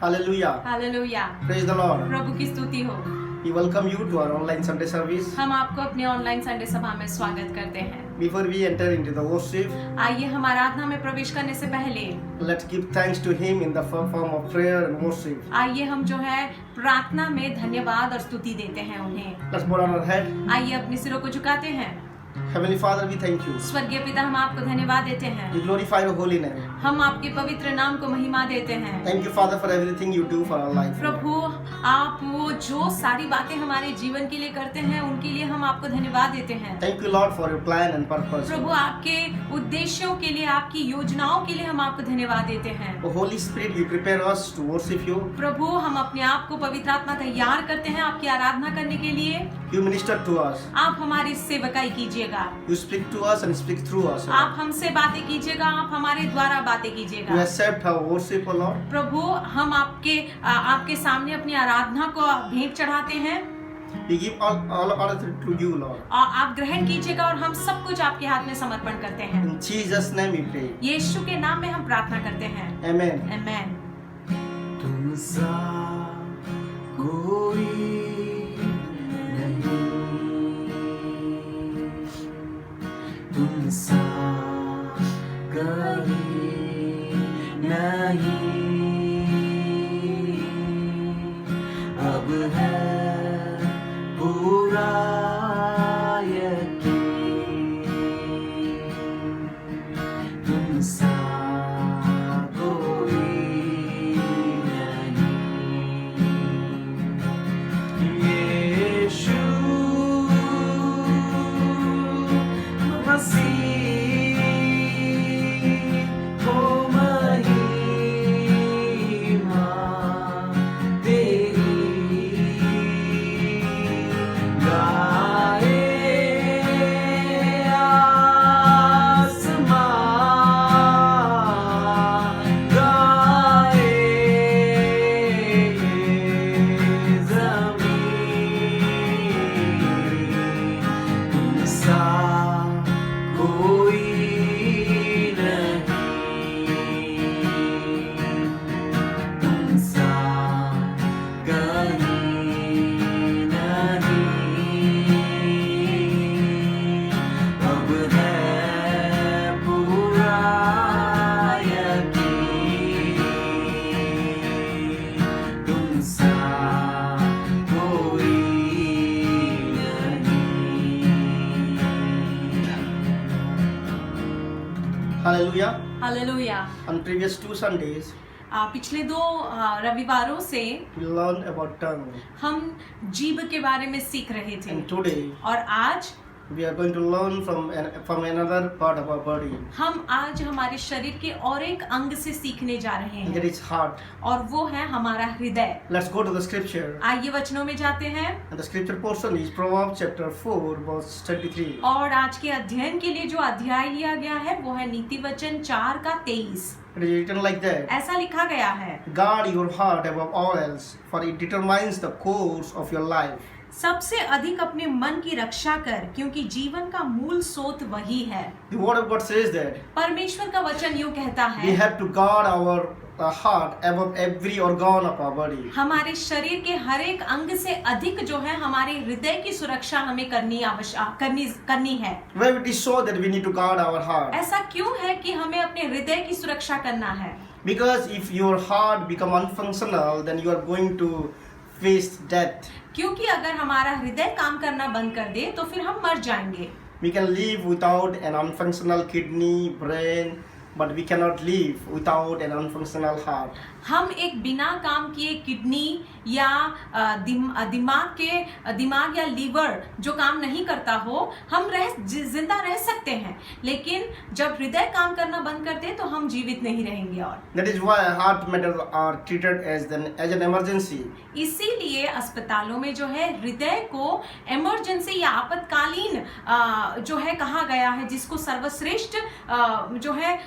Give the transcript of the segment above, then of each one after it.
Hallelujah. Hallelujah. Praise the Lord. प्रभु की स्तुति हो। We welcome you to our online Sunday service. हम आपको अपने ऑनलाइन संडे सभा में स्वागत करते हैं। Before we enter into the worship, आइए हम आराधना में प्रवेश करने से पहले let's give thanks to Him in the form of prayer and worship. आइए हम जो है प्रार्थना में धन्यवाद और स्तुति देते हैं उन्हें। Let's bow down our head. आइए अपने सिरों को झुकाते हैं। Heavenly Father, we thank you. स्वर्गीय पिता, हम आपको धन्यवाद देते हैं। We glorify your holy name. हम आपके पवित्र नाम को महिमा देते हैं। Thank you, Father, for everything you do for our life. प्रभु, आप वो जो सारी बातें हमारे जीवन के लिए करते हैं उनके लिए हम आपको धन्यवाद देते हैं। Thank you, Lord, for your plan and purpose. प्रभु, आपके उद्देश्यों के लिए, आपकी योजनाओं के लिए हम आपको धन्यवाद देते हैं। Oh, Holy Spirit, you prepare us to worship you. प्रभु, हम अपने आप को पवित्र आत्मा तैयार करते हैं आपकी आराधना करने के लिए। You minister to us. आप हमारी सेवकाई कीजिएगा। You speak to us and speak through us. आप हमसे बातें कीजिएगा, आप हमारे द्वारा बातें You कीजिएगा। accept our worship, O Lord. प्रभु, हम आपके सामने अपनी आराधना को भेंट चढ़ाते हैं We give all honor to you, Lord. और आप ग्रहण कीजिएगा और हम सब कुछ आपके हाथ में समर्पण करते हैं। In Jesus' name we pray. यीशु के नाम में हम प्रार्थना करते हैं। Amen. आमीन। तुमसा कोई नहीं, तुमसा कभी नहीं, अब है पूरा यकीन, तुमसा कोई नहीं। यीशु मसीह को महिमा तेरी, गाए आसमान, गाए ज़मीन, तुमसा कोई नहीं, तुमसा कहीं नहीं, अब है पूरा यकीन, तुमसा कोई नहीं। Hallelujah. Hallelujah. On previous 2 Sundays, पिछले 2 रविवारों से we learned about tongue. हम जीभ के बारे में सीख रहे थे And today, और आज we are going to learn from another part of our body. हम आज हमारे शरीर के और एक अंग से सीखने जा रहे And that हैं is heart. और वो है हमारा हृदय। Let's go to the scripture. आइए वचनों में जाते हैं And the scripture portion is Proverbs chapter 4, verse 23. और आज के अध्ययन के लिए जो अध्याय लिया गया है वो है नीति वचन 4:23। It is written like that. ऐसा लिखा गया है, Guard your heart above all else, for it determines the course of your life. सबसे अधिक अपने मन की रक्षा कर, क्योंकि जीवन का मूल स्रोत वही है। The word of God says that परमेश्वर का वचन यूं कहता we है, have to guard our heart above every organ of our body. हमारे शरीर के हर एक अंग से अधिक जो है हमारे हृदय की सुरक्षा हमें करनी है। Why it is so that we need to guard our heart? ऐसा क्यों है कि हमें अपने हृदय की सुरक्षा करना है? Because if your heart become unfunctional, then you are going to face death. क्योंकि अगर हमारा हृदय काम करना बंद कर दे तो फिर हम मर जाएंगे। We can live without an unfunctional kidney, brain, but we cannot live without an unfunctional heart. हम एक बिना काम किए किडनी या दिमाग या लीवर जो काम नहीं करता हो, हम जिंदा रह सकते हैं, लेकिन जब हृदय काम करना बंद कर दे तो हम जीवित नहीं रहेंगे। और That is why heart matters are treated as an emergency. इसीलिए अस्पतालों में जो है हृदय को इमरजेंसी या आपातकालीन जो है कहा गया है, जिसको सर्वश्रेष्ठ जो है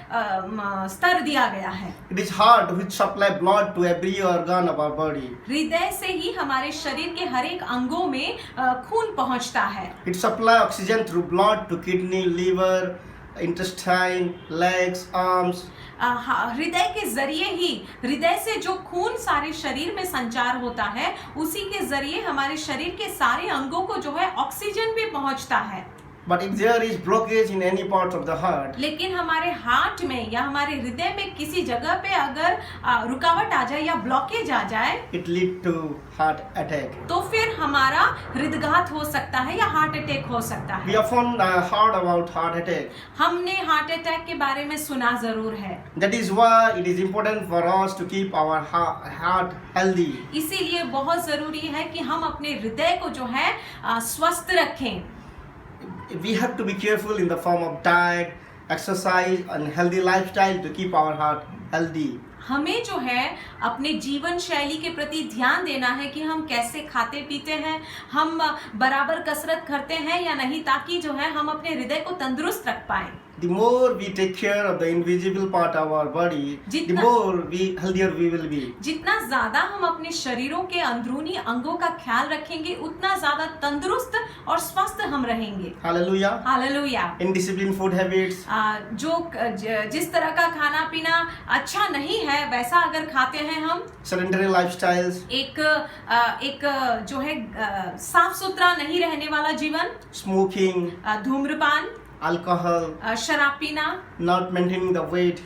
स्तर दिया गया है। It is heart which supply blood to every organ of our body. हृदय से ही हमारे शरीर के हर एक अंगों में खून पहुंचता है। It supply oxygen through blood to kidney, liver, intestine, legs, arms. हृदय के जरिए ही, हृदय से जो खून सारे शरीर में संचार होता है, उसी के जरिए हमारे शरीर के सारे अंगों को जो है ऑक्सीजन भी पहुंचता है। But if there is blockage in any part of the heart, लेकिन हमारे हार्ट में या हमारे हृदय में किसी जगह पे अगर रुकावट आ जाए या ब्लॉकेज आ जाए, it lead to heart attack. तो फिर हमारा हृदघात हो सकता है या हार्ट अटैक हो सकता We है। often heard about heart attack. हमने हार्ट अटैक के बारे में सुना जरूर है। That is why it is important for us to keep our heart healthy. इसीलिए बहुत जरूरी है कि हम अपने हृदय को जो है स्वस्थ रखें। We have to be careful in the form of diet, exercise, and healthy lifestyle to keep our heart healthy. हमें जो है अपने जीवन शैली के प्रति ध्यान देना है कि हम कैसे खाते पीते हैं, हम बराबर कसरत करते हैं या नहीं, ताकि जो है हम अपने हृदय को तंदुरुस्त रख पाएं। The more we take care of the invisible part of our body, the more healthier we will be. जितना ज्यादा हम अपने शरीरों के अंदरूनी अंगों का ख्याल रखेंगे, उतना ज्यादा तंदुरुस्त और स्वस्थ हम रहेंगे। Hallelujah. Hallelujah. Indisciplined food habits, जिस तरह का खाना पीना अच्छा नहीं है, वैसा अगर खाते हैं हम, sedentary lifestyles, एक जो है साफ सुथरा नहीं रहने वाला जीवन, smoking, धूम्रपान, alcohol, शराब पीना, not maintaining the weight,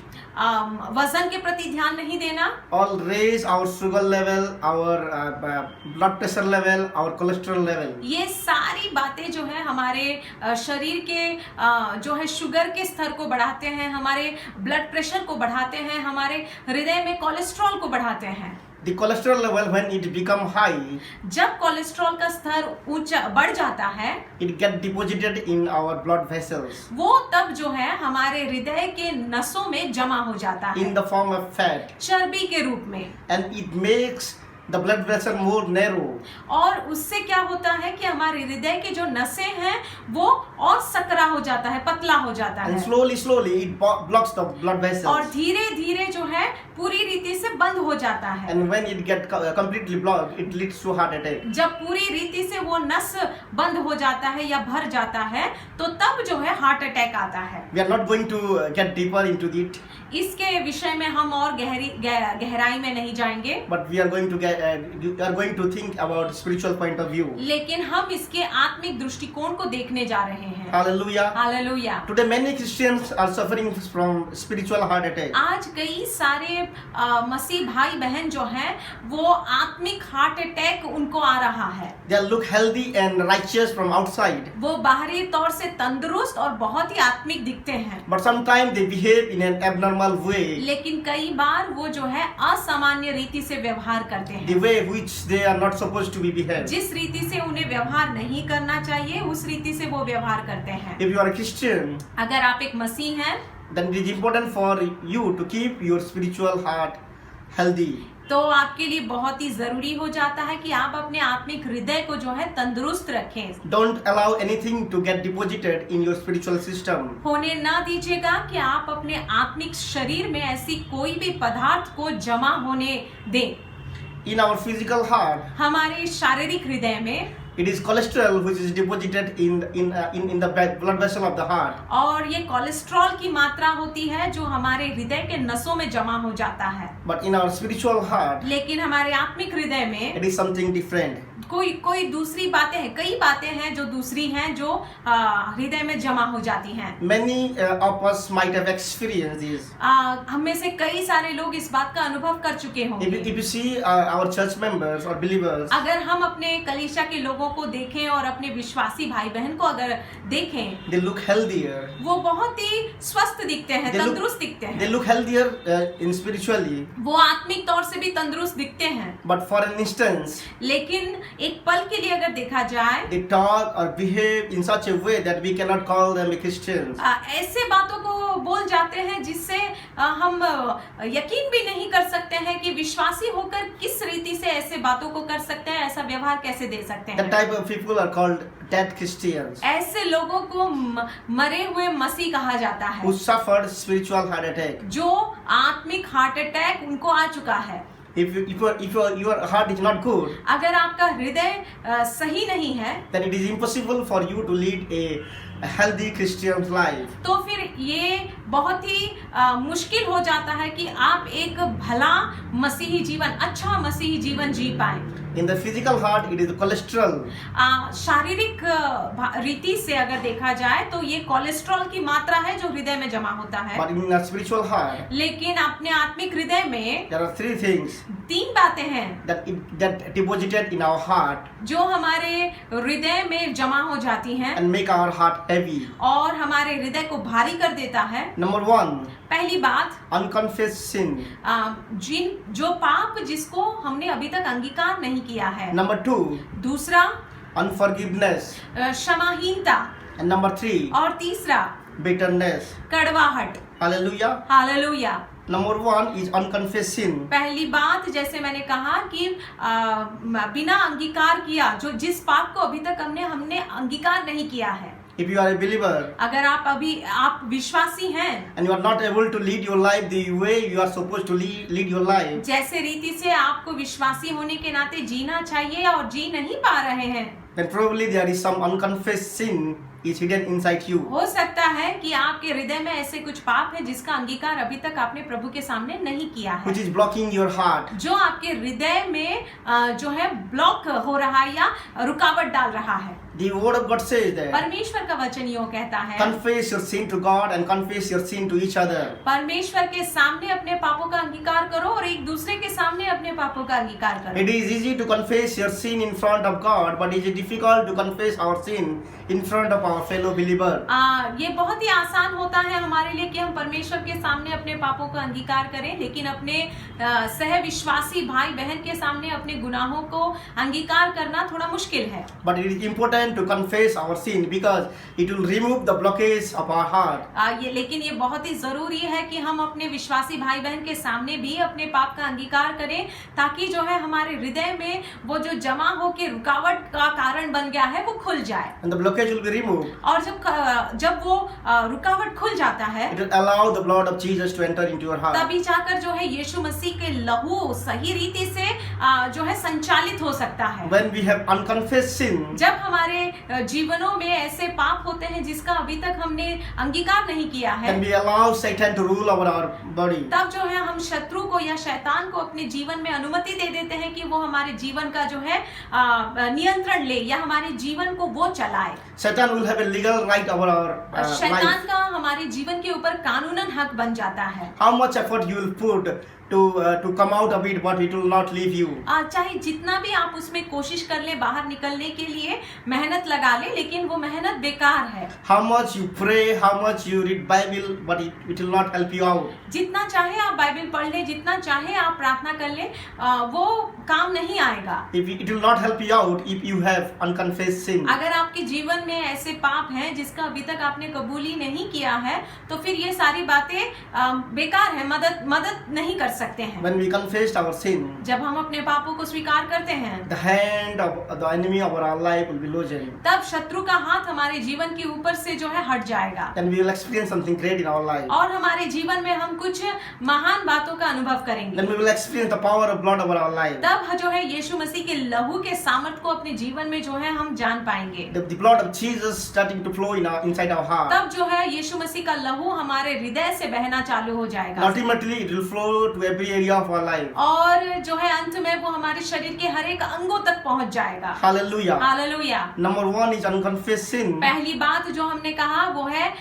वजन के प्रति ध्यान नहीं देना, all raise our sugar level, our blood pressure level, our cholesterol level. ये सारी बातें जो है हमारे शरीर के जो है शुगर के स्तर को बढ़ाते हैं, हमारे ब्लड प्रेशर को बढ़ाते हैं, हमारे हृदय में कोलेस्ट्रॉल को बढ़ाते हैं। The cholesterol level, when it become high, जब कोलेस्ट्रॉल का स्तर ऊंचा बढ़ जाता है, it get deposited in our blood vessels वो तब जो है हमारे हृदय के नसों में जमा हो जाता है in the form of fat, चर्बी के रूप में, and it makes the blood vessel more narrow. और उससे क्या होता है कि हमारे हृदय के जो नसें हैं वो और सकरा हो जाता है, पतला हो जाता And है, slowly it blocks the blood और vessels. धीरे धीरे जो है पूरी रीति से बंद हो जाता है। And when it get completely blocked, it leads to heart attack. जब पूरी रीति से वो नस बंद हो जाता है या भर जाता है, तो तब जो है हार्ट अटैक आता है। We are not going to get deeper into it, इसके विषय में हम और गहराई में नहीं जाएंगे, but we are going to think about spiritual point of view. लेकिन हम इसके आत्मिक दृष्टिकोण को देखने जा रहे हैं। Hallelujah. Hallelujah. Today many Christians are suffering from spiritual heart attack. आज कई सारे मसीह भाई बहन जो हैं वो आत्मिक हार्ट अटैक उनको आ रहा है। They look healthy and righteous from outside, वो बाहरी तौर से तंदुरुस्त और बहुत ही आत्मिक दिखते हैं, but sometimes they behave in an abnormal way, लेकिन कई बार वो जो है असामान्य रीति से व्यवहार करते the हैं। way which they are not supposed to be behaved. जिस रीति से उन्हें व्यवहार नहीं करना चाहिए, उस रीति से वो व्यवहार करते हैं। If you are a Christian, अगर आप एक मसीह हैं, then it is important for you to keep your spiritual heart healthy. तो आपके लिए बहुत ही जरूरी हो जाता है कि आप अपने आत्मिक हृदय को जो है तंदुरुस्त रखें। Don't allow anything to get deposited in your spiritual system. होने ना दीजिएगा कि आप अपने आत्मिक शरीर में ऐसी कोई भी पदार्थ को जमा होने दें। In our physical heart, हमारे शारीरिक हृदय में it is cholesterol which is deposited in the blood vessel of the heart. और ये कोलेस्ट्रॉल की मात्रा होती है जो हमारे हृदय के नसों में जमा हो जाता है, But in our spiritual heart, लेकिन हमारे आत्मिक हृदय में it is something different. कोई दूसरी बातें हैं, कई बातें हैं जो दूसरी हैं जो हृदय में जमा हो जाती हैं। Many of us might have experienced this. हम में से कई सारे लोग इस बात का अनुभव कर चुके होंगे। If you see our church members or believers, अगर हम अपने कलीसिया के लोगों को देखें और अपने विश्वासी भाई बहन को अगर देखें, they look healthier. वो बहुत ही स्वस्थ दिखते हैं, They look- तंदुरुस्त दिखते They हैं, look healthier in spiritually. वो आत्मिक तौर से भी तंदुरुस्त दिखते हैं। But for an instance, लेकिन एक पल के लिए अगर देखा जाए, they talk or behave in such a way that we cannot call them a Christians. ऐसे बातों को बोल जाते हैं जिससे हम यकीन भी नहीं कर सकते हैं कि विश्वासी होकर किस रीति से ऐसे बातों को कर सकते हैं, ऐसा व्यवहार कैसे दे सकते That हैं। type of people are called dead Christians ऐसे लोगों को मरे हुए मसीह कहा जाता है, who suffered spiritual heart attack. जो आत्मिक हार्ट अटैक उनको आ चुका है। If your heart is not good, अगर आपका हृदय सही नहीं है, then it is impossible for you to lead a healthy Christian life. तो फिर ये बहुत ही मुश्किल हो जाता है कि आप एक भला मसीही जीवन, अच्छा मसीही जीवन जी पाए। In the physical heart, it is cholesterol. शारीरिक रीति से अगर देखा जाए तो ये कोलेस्ट्रॉल की मात्रा है जो हृदय में जमा होता है। But in a spiritual heart, लेकिन अपने आत्मिक हृदय में there are three things 3 बातें हैं that deposited in our heart जो हमारे हृदय में जमा हो जाती हैं and make our heart heavy. और हमारे हृदय को भारी कर देता है। Number 1, पहली बात, unconfessed sin. जो पाप जिसको हमने अभी तक अंगीकार नहीं किया है। Number 2, दूसरा, unforgiveness. क्षमाहीनता। And number 3, और तीसरा, bitterness. कड़वाहट। Hallelujah. Hallelujah. Number 1 is unconfessed sin. पहली बात, जैसे मैंने कहा कि बिना अंगीकार किया, जिस पाप को अभी तक हमने अंगीकार नहीं किया है। If you are a believer अगर आप विश्वासी हैं and you are not able to lead your life the way you are supposed to lead your life, जैसे रीति से आपको विश्वासी होने के नाते जीना चाहिए और जी नहीं पा रहे हैं, then probably there is some unconfessed sin is hidden inside you. हो सकता है कि आपके हृदय में ऐसे कुछ पाप है जिसका अंगीकार अभी तक आपने प्रभु के सामने नहीं किया है, Which is blocking your heart. जो आपके हृदय में जो है ब्लॉक हो रहा है या रुकावट डाल रहा है। The word of God says that परमेश्वर का वचन यो कहता है, confess your sin to God and confess your sin to each other. परमेश्वर के सामने अपने पापों का अंगीकार करो और एक दूसरे के सामने अपने पापों का अंगीकार करो। It is easy to confess your sin in front of God, but it is difficult to confess our sin in front of our fellow believer. ये बहुत ही आसान होता है हमारे लिए कि हम परमेश्वर के सामने अपने पापों का अंगीकार करें, लेकिन अपने सह विश्वासी भाई बहन के सामने अपने गुनाहों को अंगीकार करना थोड़ा मुश्किल है। But it is important to confess our sin because it will remove the blockage of our heart. लेकिन ये बहुत ही जरूरी है कि हम अपने विश्वासी भाई बहन के सामने भी अपने पाप का अंगीकार करें, ताकि जो है हमारे हृदय में वो जो जमा हो के रुकावट का कारण बन गया है वो खुल जाए। And the blockage will be removed. और जब वो रुकावट खुल जाता है, It will allow the blood of Jesus to enter into your heart. तभी जाकर जो है यीशु मसीह के लहू सही रीति से जो है संचालित हो सकता है। When we have unconfessed sin, जब हमारे जीवनों में ऐसे पाप होते हैं जिसका अभी तक हमने अंगीकार नहीं किया है, then we allow Satan to rule over our body. तब जो है हम शत्रु को या शैतान को अपने जीवन में अनुमति दे देते हैं कि वो हमारे जीवन का जो है नियंत्रण ले या हमारे जीवन को वो चलाए। Satan will have a legal right over our शैतान life. का हमारे जीवन के ऊपर कानूनन हक बन जाता है। How much effort you will put to come out of it, but it will not leave you. चाहे जितना भी आप उसमें कोशिश कर ले बाहर निकलने के लिए मेहनत लगा ले, लेकिन वो मेहनत बेकार है। How much you pray, how much you read Bible, but it will not help you out. जितना चाहे आप बाइबल पढ़ ले, जितना चाहे आप प्रार्थना कर ले, वो काम नहीं आएगा। It will not help you out if you have unconfessed sin. अगर आपके जीवन में ऐसे पाप हैं जिसका अभी तक आपने कबूली नहीं किया है, तो फिर ये सारी बातें बेकार है, मदद नहीं कर सकते हैं। When we confessed our sin, जब हम अपने पापों को स्वीकार करते हैं, the hand of the enemy of our life will be loosened. तब शत्रु का हाथ हमारे जीवन के ऊपर से जो है हट जाएगा And we will experience something great in our life. और हमारे जीवन में हम कुछ महान बातों का अनुभव करेंगे। Then we will experience the power of blood over our life. तब जो है यीशु मसीह के लहू के सामर्थ को अपने जीवन में जो है हम जान पाएंगे। The blood of Jesus starting to flow inside our heart. तब जो है यीशु मसीह का लहू हमारे हृदय से बहना चालू हो जाएगा। Ultimately, it will flow to every area of our life. और जो है अंत में वो हमारे शरीर के हर एक अंगों तक पहुंच जाएगा। Hallelujah. Hallelujah. Number 1 is unconfessed sin. पहली बात जो हमने कहा वो है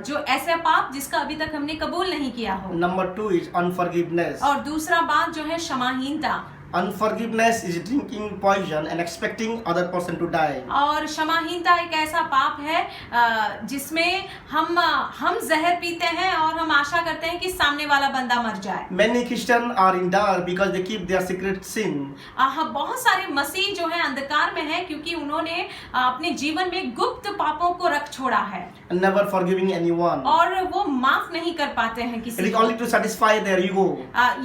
जो ऐसे पाप जिसका अभी तक हमने कबूल नहीं किया हो। Number 2 is unforgiveness. और दूसरा बात जो है क्षमाहीनता। Unforgiveness is drinking poison and expecting other person to die. और क्षमाहीनता एक ऐसा पाप है जिसमें हम जहर पीते हैं और हम आशा करते हैं कि सामने वाला बंदा मर जाए। Many Christians are in dark because they keep their secret sin. बहुत सारे मसीह जो है अंधकार में है क्योंकि उन्होंने अपने जीवन में गुप्त पापों को रख छोड़ा है And never forgiving anyone. और वो माफ नहीं कर पाते हैं It किसी is को। only to satisfy their ego.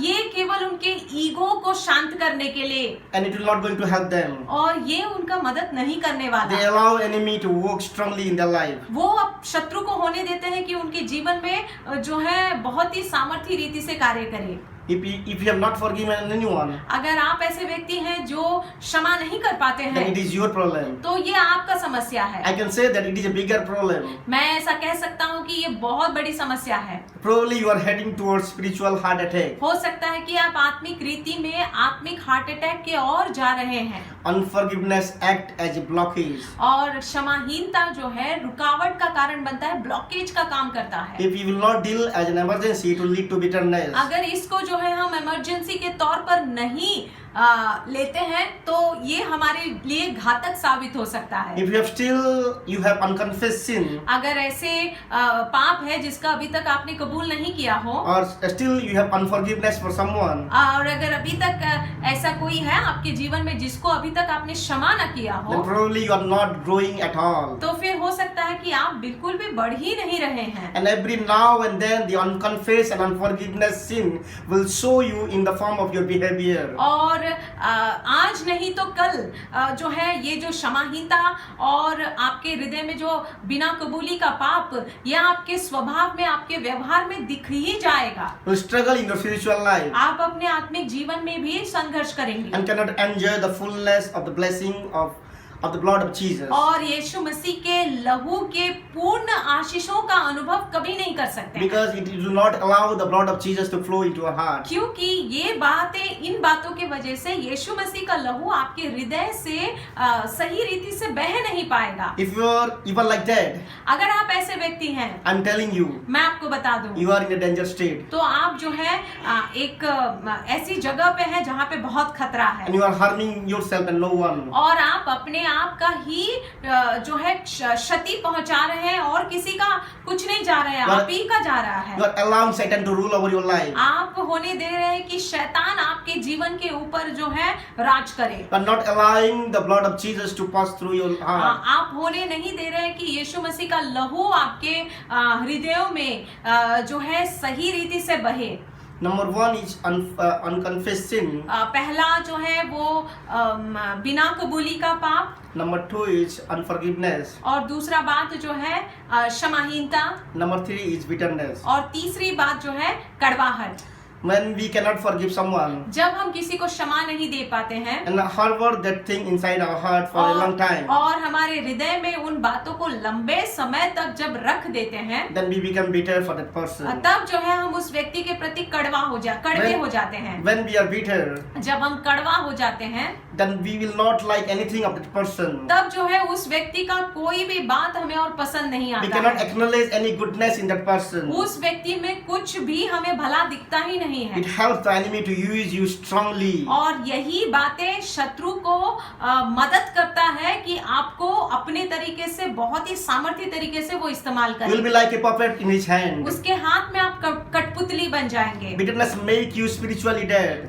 ये केवल उनके ईगो को शांत करने के लिए, And it will not going to help them. और ये उनका मदद नहीं करने They वाला। allow enemy to work strongly in their life. वो अब शत्रु को होने देते हैं कि उनके जीवन में जो है बहुत ही सामर्थ्य रीति से कार्य करे। If you have not forgiven anyone, अगर आप ऐसे व्यक्ति हैं जो क्षमा नहीं कर पाते then it हैं is your problem. तो ये आपका समस्या है। I can say that it is a bigger problem. मैं ऐसा कह सकता हूँ कि ये बहुत बड़ी समस्या है। Probably you are heading towards spiritual heart attack. हो सकता है कि आप आत्मिक रीति में आत्मिक हार्ट अटैक के ओर जा रहे हैं Unforgiveness act as a blockage. और क्षमाहीनता जो है रुकावट का कारण बनता है, ब्लॉकेज का काम करता है। If you will not deal as an emergency, it will lead to bitterness. अगर इसको जो है हम इमरजेंसी के तौर पर नहीं लेते हैं तो ये हमारे लिए घातक साबित हो सकता है। If you have unconfessed sin, अगर ऐसे पाप है जिसका अभी तक आपने कबूल नहीं किया हो or still you have unforgiveness for someone, और अगर अभी तक ऐसा कोई है आपके जीवन में जिसको अभी तक आपने क्षमा न किया हो then probably you are not growing at all. तो फिर हो सकता है कि आप बिल्कुल भी बढ़ ही नहीं रहे हैं। And every now and then the unconfessed and unforgiveness sin will show you in the form of your behavior. और आज नहीं तो कल जो है ये जो क्षमाहीनता और आपके हृदय में जो बिना कबूली का पाप ये आपके स्वभाव में आपके व्यवहार में दिख ही जाएगा। You will struggle in your spiritual life आप अपने आत्मिक जीवन में भी संघर्ष करेंगे and cannot enjoy the fullness of the blessing of the blood of Jesus. और यीशु मसीह के लहू के पूर्ण आशीषों का अनुभव कभी नहीं कर सकते Because it do not allow the blood of Jesus to flow into your heart. क्योंकि ये बातें इन बातों की वजह से यीशु मसीह का लहू आपके हृदय से सही रीति से बह नहीं पाएगा। If you are like that, अगर आप ऐसे व्यक्ति हैं I'm telling you, मैं आपको बता दूं you are in a danger state तो आप जो है एक ऐसी जगह पे है जहाँ पे बहुत खतरा है and you are harming yourself and no one. और आप अपने आप का ही जो है क्षति पहुंचा रहे हैं और किसी का कुछ नहीं जा रहा है, आप ही का जा रहा है। You are allowing Satan to rule over your life. आप होने दे रहे हैं कि शैतान आपके जीवन के ऊपर जो है राज करे। You are not allowing the blood of Jesus to pass through your heart. आप होने नहीं दे रहे हैं कि यीशु मसीह का लहू आपके हृदयों में जो है सही रीति से बहे। Number one is unconfessed sin. पहला जो है वो बिना कबूली का पाप, Number two is unforgiveness. और दूसरा बात जो है क्षमाहीनता, Number three is bitterness. और तीसरी बात जो है कड़वाहट। When we cannot forgive someone जब हम किसी को क्षमा नहीं दे पाते हैं and harbor that thing inside our heart for a long time, और हमारे हृदय में उन बातों को लंबे समय तक जब रख देते हैं then we become bitter for that person. तब जो है हम उस व्यक्ति के प्रति कड़वे हो जाते हैं। When we are bitter, जब हम कड़वा हो जाते हैं then we will not like anything of that person. तब जो है उस व्यक्ति का कोई भी बात हमें और पसंद नहीं We आता cannot है। acknowledge any goodness in that person. उस व्यक्ति में कुछ भी हमें भला दिखता ही नहीं है। It helps the enemy to use you strongly. और यही बातें शत्रु को मदद करता है कि आपको अपने तरीके से बहुत ही सामर्थ्य तरीके से वो इस्तेमाल You will करे। be like a puppet in his hand. उसके हाथ में आप कठपुतली बन जाएंगे। Bitterness make you spiritually dead.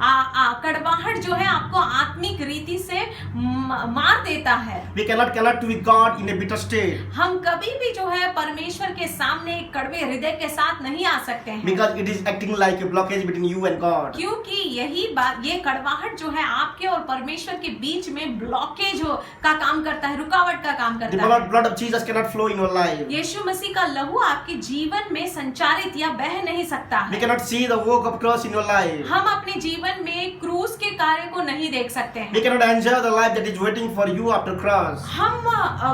कड़वाहट जो है आपको आत्मिक रीति से मार देता है। We cannot connect with God in a bitter state हम कभी भी जो है परमेश्वर के सामने एक कड़वे हृदय के साथ नहीं आ सकते हैं because it is acting like a blockage between you and God. क्योंकि यही बात ये कड़वाहट जो है आपके और परमेश्वर के बीच में ब्लॉकेज का काम करता है, रुकावट का काम The करता है। blood of Jesus cannot flow in your life. यीशु मसीह का लहू आपके जीवन में संचारित या बह नहीं सकता We है। cannot see the work of cross in your life. हम अपने जीवन में क्रूस के कार्य को नहीं देख सकते We हैं। cannot enjoy the life that is waiting for you after cross. हम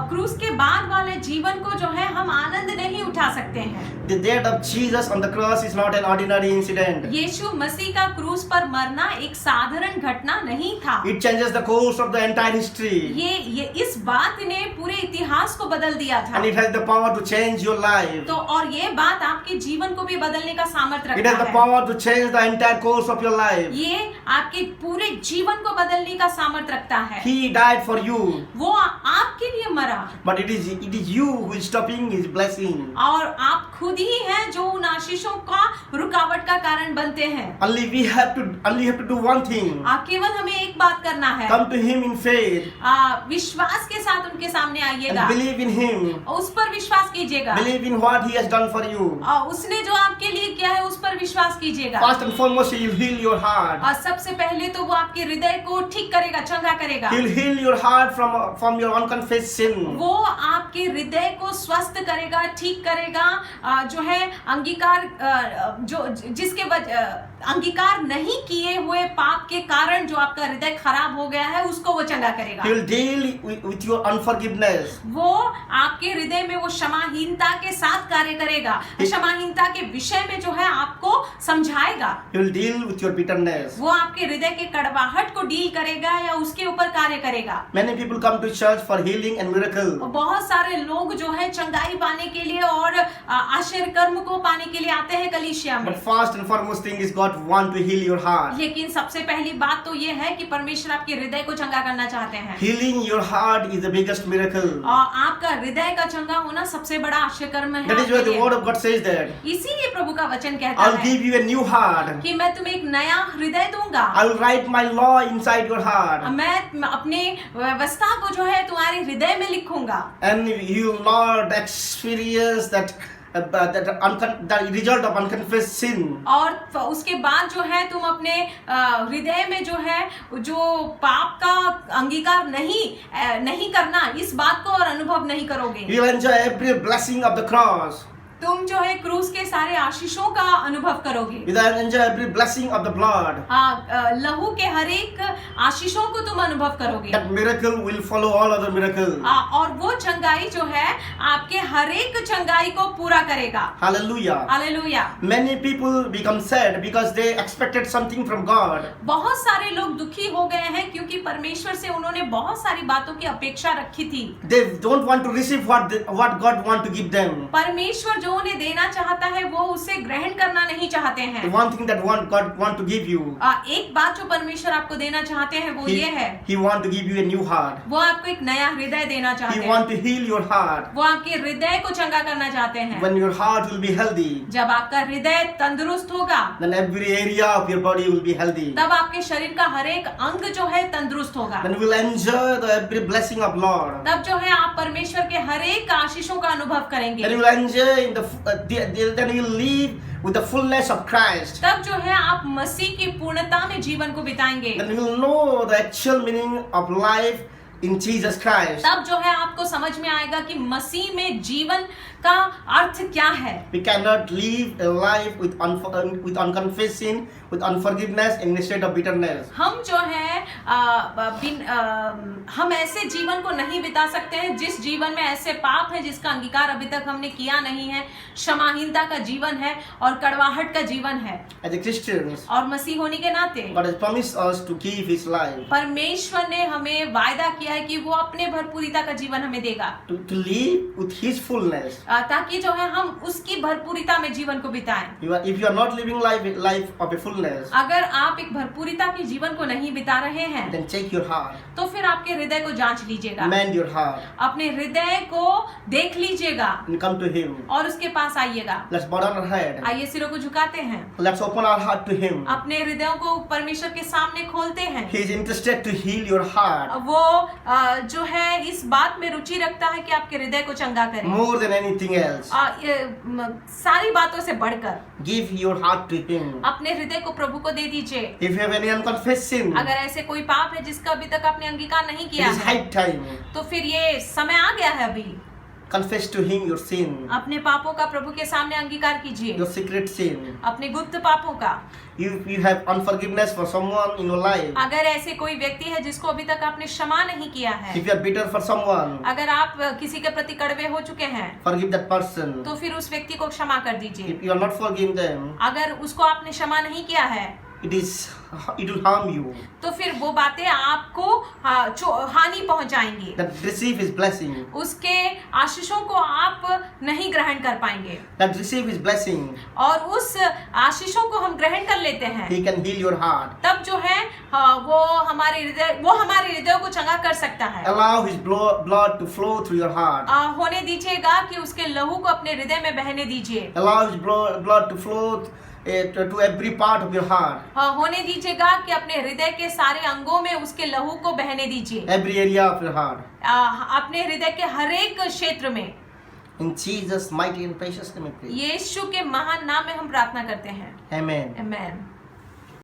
क्रूस के बाद वाले जीवन को जो है हम आनंद नहीं उठा सकते हैं। The death of Jesus on the cross is not an ordinary incident. यीशु मसीह का क्रूस पर मरना एक साधारण घटना नहीं था। It changes the course of the entire history. ये इस बात ने पूरे इतिहास को बदल दिया था। And it has the power to change your life. तो और ये बात आपके जीवन को भी बदलने का सामर्थ्य It has रखता the है। power to change the entire course of your life. ये आपके पूरे जीवन को बदलने का सामर्थ्य रखता है। He died for you. वो आपके लिए मरा But it is you who is stopping his blessing. और आप खुद ही हैं जो उन आशीषों का रुकावट का कारण बनते हैं। Only we have to do one thing. केवल हमें एक बात करना है। Come to him in faith विश्वास के साथ उनके सामने आइएगा। and believe in him. उस पर विश्वास कीजिएगा। Believe in what he has done for you. उसने जो आपके लिए किया है उस पर विश्वास कीजिएगा। First and foremost, he will heal your heart. और सबसे पहले तो वो आपके हृदय को ठीक करेगा, चंगा करेगा। He will heal your heart from your unconfessed sin. वो आपके हृदय को स्वस्थ करेगा, ठीक करेगा, जो है अंगीकार जो जिसके अंगीकार नहीं किए हुए पाप के कारण जो आपका हृदय खराब हो गया है उसको वो चंगा करेगा। He will deal with your unforgiveness. वो आपके हृदय में वो क्षमाहीनता के साथ कार्य करेगा, क्षमाहीनता के विषय में जो है आपको समझाएगा। He will deal with your bitterness. वो आपके हृदय के कड़वाहट को डील करेगा या उसके ऊपर कार्य करेगा। Many people come to church for healing and miracle. बहुत सारे लोग जो है चंगाई पाने के लिए और आश्चर्य कर्म को पाने के लिए आते हैं कलीसिया में। But first and foremost thing is God want to heal your heart. लेकिन सबसे पहली बात तो ये है कि परमेश्वर आपके हृदय को चंगा करना चाहते हैं। Healing your heart is the biggest miracle. और आपका हृदय का चंगा होना सबसे बड़ा आश्चर्य कर्म है। That is why आपके the लिए। word of God says that. इसीलिए प्रभु का वचन कहता I'll है give you a new heart. कि मैं तुम्हें एक नया हृदय दूंगा। I'll write my law inside your heart. मैं अपने व्यवस्था को जो है तुम्हारे हृदय में लिखूंगा। And you will not experience that the result of unconfessed sin. और उसके बाद जो है तुम अपने हृदय में जो है जो पाप का अंगीकार नहीं करना, इस बात को और अनुभव नहीं करोगे। You will enjoy every blessing of the cross. तुम जो है क्रूस के सारे आशीषों का अनुभव करोगे। You will enjoy every blessing of the blood. लहू के हर एक आशीषों को तुम अनुभव करोगे। That miracle will follow all other miracles. और वो चंगाई जो है आपके हर एक चंगाई को पूरा करेगा। Hallelujah. Hallelujah. Many people become sad because they expected something from God. बहुत सारे लोग दुखी हो गए हैं क्योंकि परमेश्वर से उन्होंने बहुत सारी बातों की अपेक्षा रखी थी। They don't want to receive what God want to give them. परमेश्वर जो उन्हें देना चाहता है वो उसे ग्रहण करना नहीं चाहते The हैं। one thing that God want to give you, एक बात जो परमेश्वर आपको देना चाहते हैं वो ये है, He want to give you a new heart. वो आपको एक नया हृदय देना चाहते He हैं। want to heal your heart. वो आपके हृदय को चंगा करना चाहते हैं। When your heart will be healthy, जब आपका हृदय तंदुरुस्त होगा then every area of your body will be healthy. तब आपके शरीर का हर एक अंग जो है तंदुरुस्त होगा। Then you will enjoy every blessing of Lord. तब जो है आप परमेश्वर के हर एक आशीषों का अनुभव करेंगे। Then you will enjoy then you will live with the fullness of Christ. तब जो है आप मसीह की पूर्णता में जीवन को बिताएंगे। Then you will know the actual meaning of life in Jesus Christ. तब जो है आपको समझ में आएगा कि मसीह में जीवन का अर्थ क्या है। We cannot live a life with unconfessed sin, with unforgiveness in the state of bitterness. हम जो है हम ऐसे जीवन को नहीं बिता सकते हैं जिस जीवन में ऐसे पाप है जिसका अंगीकार अभी तक हमने किया नहीं है, क्षमाहीनता का जीवन है और कड़वाहट का जीवन है। As a Christians, और मसीह होने के नाते God has promised us to give His life, परमेश्वर ने हमें वायदा किया है कि वो अपने भरपूरिता का जीवन हमें देगा, to live with His fullness. ताकि जो है हम उसकी भरपूरिता में जीवन को बिताएं। If you are not living life of a fullness, अगर आप एक भरपूरिता के जीवन को नहीं बिता रहे हैं then check your heart, तो फिर आपके हृदय को जांच लीजिएगा, mend your heart, अपने हृदय को देख लीजिएगा and come to Him. और उसके पास आइएगा। Let's bow down our head. आइए सिरों को झुकाते हैं, Let's open our heart to Him. अपने हृदयों को परमेश्वर के सामने खोलते हैं। He is interested to heal your heart वो जो है इस बात में रुचि रखता है कि आपके हृदय को चंगा करे, more than anything else. सारी बातों से बढ़कर। Give your heart to Him. अपने हृदय को प्रभु को दे दीजिए। If you have any unconfessed sin, अगर ऐसे कोई पाप है जिसका अभी तक आपने अंगीकार नहीं it किया is है high time. तो फिर ये समय आ गया है अभी। Confess to Him your sin, अपने पापों का प्रभु के सामने अंगीकार कीजिए, your secret sin. अपने गुप्त पापों का। You have unforgiveness for someone in your life. अगर ऐसे कोई व्यक्ति है जिसको अभी तक आपने क्षमा नहीं किया है, If you are bitter for someone, अगर आप किसी के प्रति कड़वे हो चुके हैं forgive that person. तो फिर उस व्यक्ति को क्षमा कर दीजिए। If you are not forgiving them, अगर उसको आपने क्षमा नहीं किया है it will harm you. तो फिर वो बातें आपको हानि पहुंचाएंगी, That receive His blessing. उसके आशीषों को आप नहीं ग्रहण कर पाएंगे। That receive His blessing. और उस आशीषों को हम ग्रहण कर लेते हैं, He can heal your heart. तब जो है वो हमारे हृदय को चंगा कर सकता है। Allow His blood to flow through your heart. होने दीजिएगा कि उसके लहू को अपने हृदय में बहने दीजिए। Allow His blood to flow to every part of your heart. होने दीजिएगा कि अपने हृदय के सारे अंगों में उसके लहू को बहने दीजिए, Every area of your heart. अपने हृदय के हर एक क्षेत्र में। In Jesus' mighty and precious name we pray. यीशु के महान नाम में हम प्रार्थना करते हैं। Amen. आमीन।